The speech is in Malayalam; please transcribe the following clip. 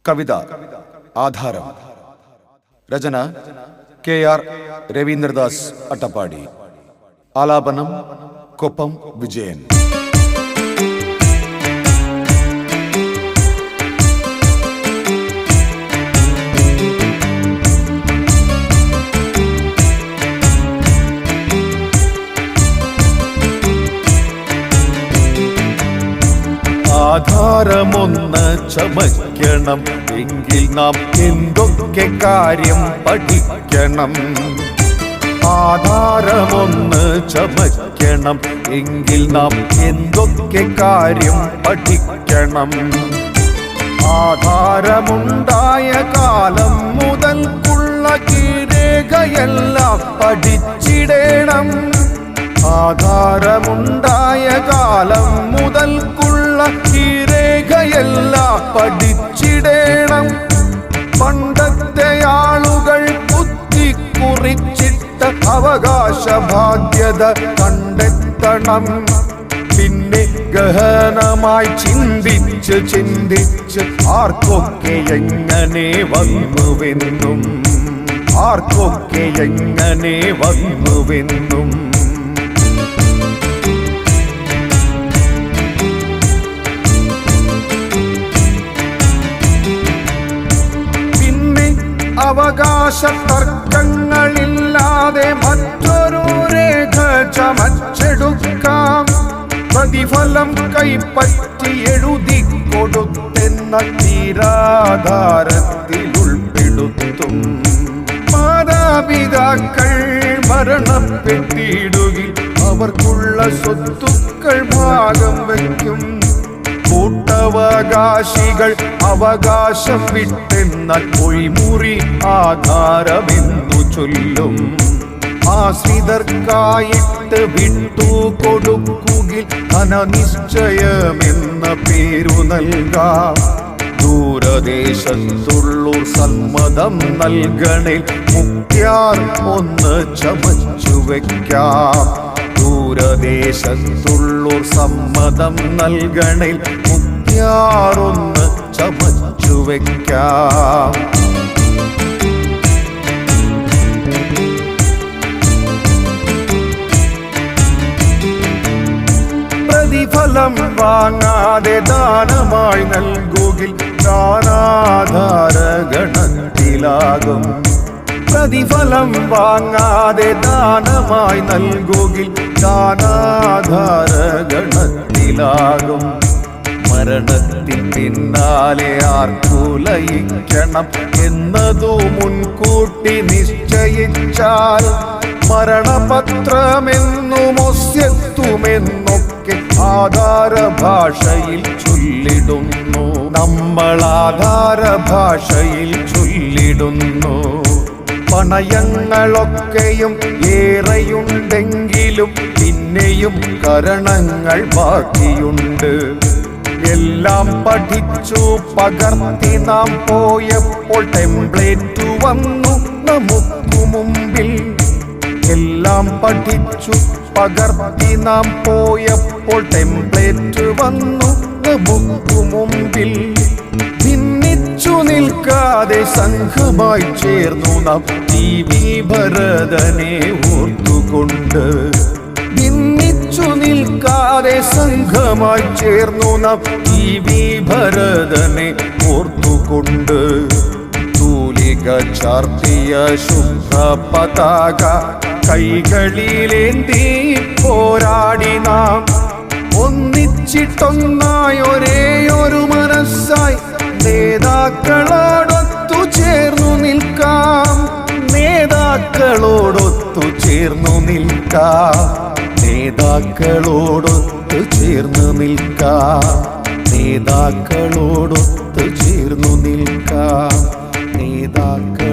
കവിത ആധാരം. രചന KR രവീന്ദ്രദാസ് അട്ടപ്പാടി. ആലാപനം കൊപ്പം വിജയൻ. ആധാരമൊന്ന് ചമയ്ക്കണം എങ്കിൽ നാം എന്തൊക്കെ കാര്യം പഠിക്കണം. ആധാരമൊന്ന് ചമയ്ക്കണം എങ്കിൽ നാം എന്തൊക്കെ കാര്യം പഠിക്കണം. ആധാരമുണ്ടായ കാലം മുതൽക്കുള്ള കീരേഖയെല്ലാം പഠിച്ചിടണം. ആധാരമുണ്ടായ കാലം മുതൽക്കുള്ള കീരേഖയെല്ലാം പഠിച്ചിടണം. പണ്ടത്തെ ആളുകൾ കുത്തിക്കുറിച്ചിട്ട അവകാശ ബാധ്യത കണ്ടെത്തണം. പിന്നെ ഗഹനമായി ചിന്തിച്ച് ആർക്കൊക്കെ എങ്ങനെ വന്നുവെന്നും ആർക്കൊക്കെ എങ്ങനെ വന്നുവെന്നും അവകാശ തർക്കങ്ങളില്ലാതെ മറ്റൊരു രേഖ ചമച്ചെടുക്കാം. പ്രതിഫലം കൈപ്പറ്റി എഴുതി കൊടുത്തെന്ന തീരാധാരത്തിൽ ഉൾപ്പെടുത്തും. മാതാപിതാക്കൾ മരണപ്പെട്ടിടുകിൽ അവർക്കുള്ള സ്വത്തുക്കൾ ഭാഗം വയ്ക്കും. കൂട്ടവകാശികൾ അവകാശം വിട്ടെന്നാൽ മൊഴിമുറി ആധാരമെന്നു ചൊല്ലും. ആശ്രിതർക്കായിട്ട് വിട്ടുകൊടുക്കുകിൽ ധനനിശ്ചയമെന്ന പേരു നൽകാം. ദൂരദേശത്തുള്ളൂർ സമ്മതം നൽകണേ മുക്യാർ ഒന്ന് ചമച്ചു വയ്ക്കാം. ദൂരദേശത്തുള്ളൂർ സമ്മതം നൽകണേ മുക്യാറൊന്ന് ചമച്ചു വയ്ക്കാം. പ്രതിഫലം വാങ്ങാതെ ദാനമായി നൽകുകിൽ ദാനാധാര ഗണത്തിലാകും. പ്രതിഫലം വാങ്ങാതെ ദാനമായി നൽകുകിൽ ദാനാധാര ഗണത്തിലാകും. മരണത്തിൻ പിന്നാലെ ആർക്കുലയിക്കണം എന്നതു മുൻകൂട്ടി നിശ്ചയിച്ചാൽ മരണപത്രമെന്നുമൊസ്യത്തുമെന്നൊക്കെ ആധാര ഭാഷയിൽ ചൊല്ലിടുന്നു. നമ്മൾ ആധാര ഭാഷയിൽ ചൊല്ലിടുന്നു. പണയങ്ങളൊക്കെയും ഏറെയുണ്ടെങ്കിലും പിന്നെയും കരണങ്ങൾ ബാക്കിയുണ്ട്. എല്ലാം പഠിച്ചു പകർത്തി നാം പോയപ്പോൾ ടെംപ്ലേറ്റ് വന്നു നമുക്കു മുമ്പിൽ. എല്ലാം പഠിച്ചു പകർത്തി നാം പോയപ്പോൾ ടെംപ്ലേറ്റ് വന്നു നമുക്കു മുമ്പിൽ. ഭിന്നിച്ചു നിൽക്കാതെ സംഘമായി ചേർന്നു നാം TV ഭരതനെ ഓർത്തുകൊണ്ട്. ഭിന്നിച്ചു നിൽക്കാതെ സംഘമായി ചേർന്നു നാം TV ഭരതനെ ഓർത്തുകൊണ്ട്. തൂലിക ചാർത്തിയ ശുദ്ധ പതാക കൈകളിലേന്തി പോരാടി നാം. ഒന്നിച്ചിട്ടൊന്നായി ഒരേയൊരു മനസ്സായി നേതാക്കളോടൊത്തു ചേർന്നു നിൽക്കാം. നേതാക്കളോടൊത്തു ചേർന്നു നിൽക്കാം. നേതാക്കളോടൊത്തു ചേർന്ന് നിൽക്കാം. നേതാക്കളോടൊത്തു ചേർന്നു നിൽക്കാം. നേതാക്കൾ